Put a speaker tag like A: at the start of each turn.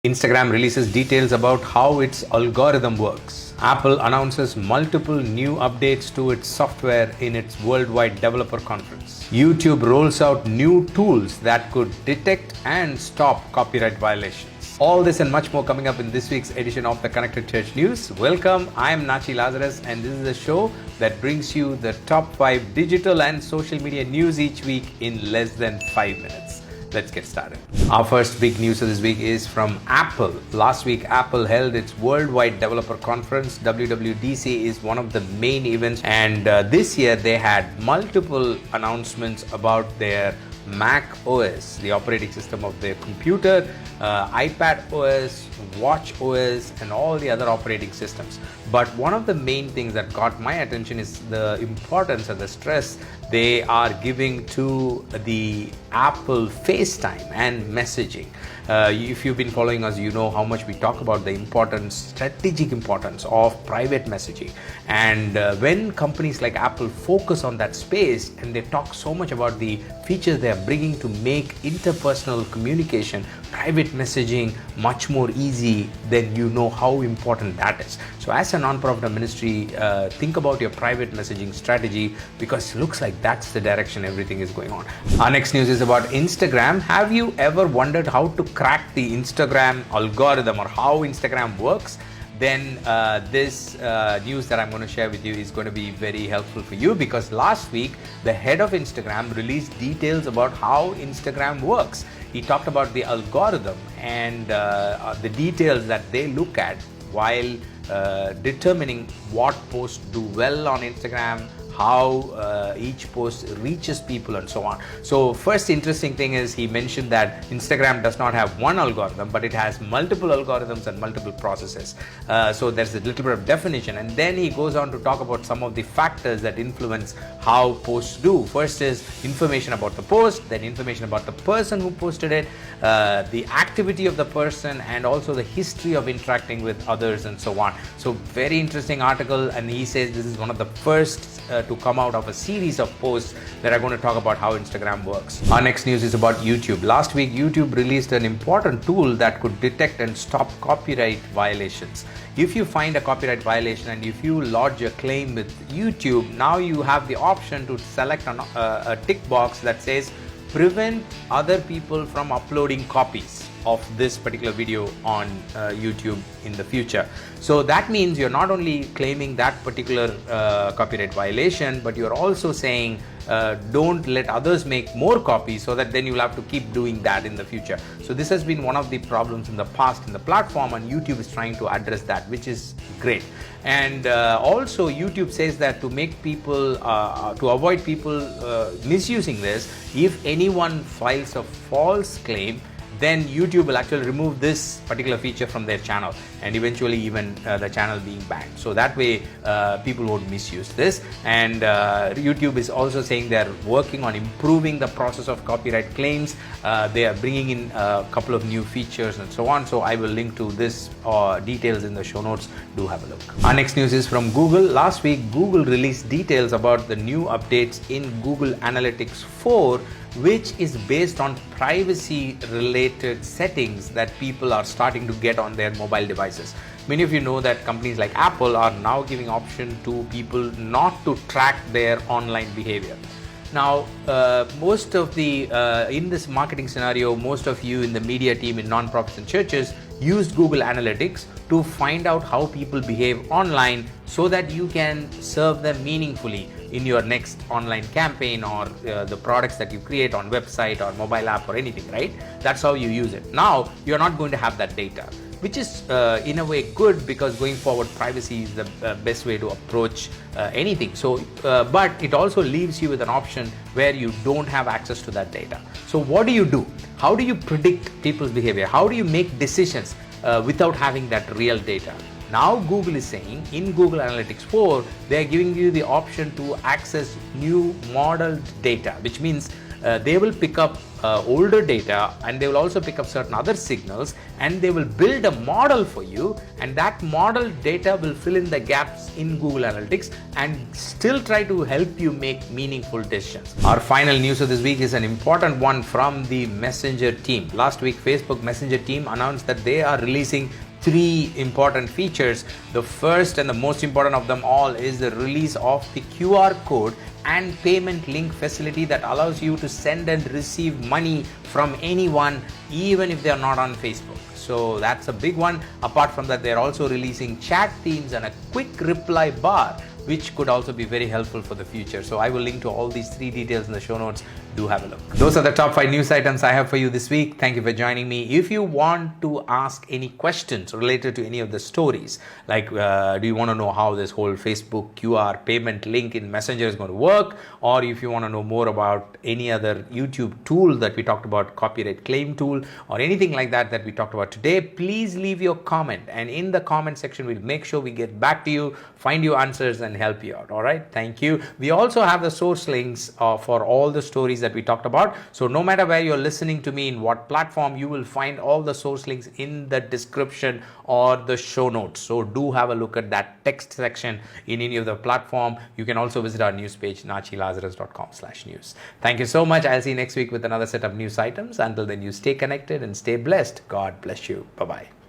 A: Instagram releases details about how its algorithm works. Apple announces multiple new updates to its software in its worldwide developer conference. YouTube rolls out new tools that could detect and stop copyright violations. All this and much more coming up in this week's edition of the Connected Church News. Welcome, I am Nachi Lazarus, and this is a show that brings you the top 5 digital and social media news each week in less than 5 minutes. Let's get started. Our first big news of this week is from Apple. Last week, Apple held its Worldwide Developer Conference. WWDC is one of the main events, and this year they had multiple announcements about their Mac OS, the operating system of their computer, iPad OS, Watch OS, and all the other operating systems. But one of the main things that got my attention is the importance and the stress they are giving to the Apple FaceTime and messaging. If you've been following us, you know how much we talk about the strategic importance of private messaging. And when companies like Apple focus on that space and they talk so much about the features they are bringing to make interpersonal communication, private messaging much more easy, then you know how important that is. So as a non-profit ministry, think about your private messaging strategy, because it looks like that's the direction everything is going on. Our next news is about Instagram. Have you ever wondered how to crack the Instagram algorithm or how Instagram works? Then this news that I'm going to share with you is going to be very helpful for you, because last week the head of Instagram released details about how Instagram works. He talked about the algorithm and the details that they look at while determining what posts do well on Instagram, how each post reaches people, and so on. So first interesting thing is he mentioned that Instagram does not have one algorithm, but it has multiple algorithms and multiple processes. So there's a little bit of definition, and then he goes on to talk about some of the factors that influence how posts do. First is information about the post, then information about the person who posted it, the activity of the person, and also the history of interacting with others, and so on. So very interesting article, and he says this is one of the first to come out of a series of posts that are going to talk about how Instagram works. Our next news is about YouTube. Last week, YouTube released an important tool that could detect and stop copyright violations. If you find a copyright violation and if you lodge a claim with YouTube, now you have the option to select a tick box that says prevent other people from uploading copies of this particular video on YouTube in the future. So that means you're not only claiming that particular copyright violation, but you're also saying don't let others make more copies, so that then you'll have to keep doing that in the future. So this has been one of the problems in the past in the platform, and YouTube is trying to address that, which is great. And also YouTube says that to make people, to avoid people misusing this, if anyone files a false claim, then YouTube will actually remove this particular feature from their channel, and eventually even the channel being banned. So that way people won't misuse this. And YouTube is also saying they're working on improving the process of copyright claims. They are bringing in a couple of new features and so on. So I will link to this details in the show notes. Do have a look. Our next news is from Google. Last week, Google released details about the new updates in Google Analytics 4, which is based on privacy related settings that people are starting to get on their mobile devices. Many of you know that companies like Apple are now giving option to people not to track their online behavior. Now, most of the, in this marketing scenario, most of you in the media team in nonprofits and churches used Google Analytics to find out how people behave online, so that you can serve them meaningfully in your next online campaign or the products that you create on website or mobile app or anything, right? That's how you use it. Now, you're not going to have that data, which is in a way good, because going forward privacy is the best way to approach anything. So but it also leaves you with an option where you don't have access to that data. So what do? How do you predict people's behavior? How do you make decisions without having that real data? Now Google is saying in Google Analytics 4, they are giving you the option to access new modeled data, which means they will pick up older data, and they will also pick up certain other signals, and they will build a model for you, and that model data will fill in the gaps in Google Analytics and still try to help you make meaningful decisions. Our final news of this week is an important one from the Messenger team. Last week, Facebook Messenger team announced that they are releasing 3 important features. The first and the most important of them all is the release of the QR code and payment link facility that allows you to send and receive money from anyone, even if they are not on Facebook. So that's a big one. Apart from that, they're also releasing chat themes and a quick reply bar, which could also be very helpful for the future. So I will link to all these 3 details in the show notes. Do have a look. Those are the top 5 news items I have for you this week. Thank you for joining me. If you want to ask any questions related to any of the stories, like do you want to know how this whole Facebook QR payment link in Messenger is going to work, or if you want to know more about any other YouTube tool that we talked about, copyright claim tool, or anything like that that we talked about today, please leave your comment, and in the comment section we'll make sure we get back to you, find you answers, and help you out. All right, thank you. We also have the source links for all the stories that we talked about. So no matter where you're listening to me, in what platform, you will find all the source links in the description or the show notes. So do have a look at that text section in any of the platform. You can also visit our news page, nachilazarus.com/news. Thank you so much. I'll see you next week with another set of news items. Until then, you stay connected and stay blessed. God bless you. Bye-bye.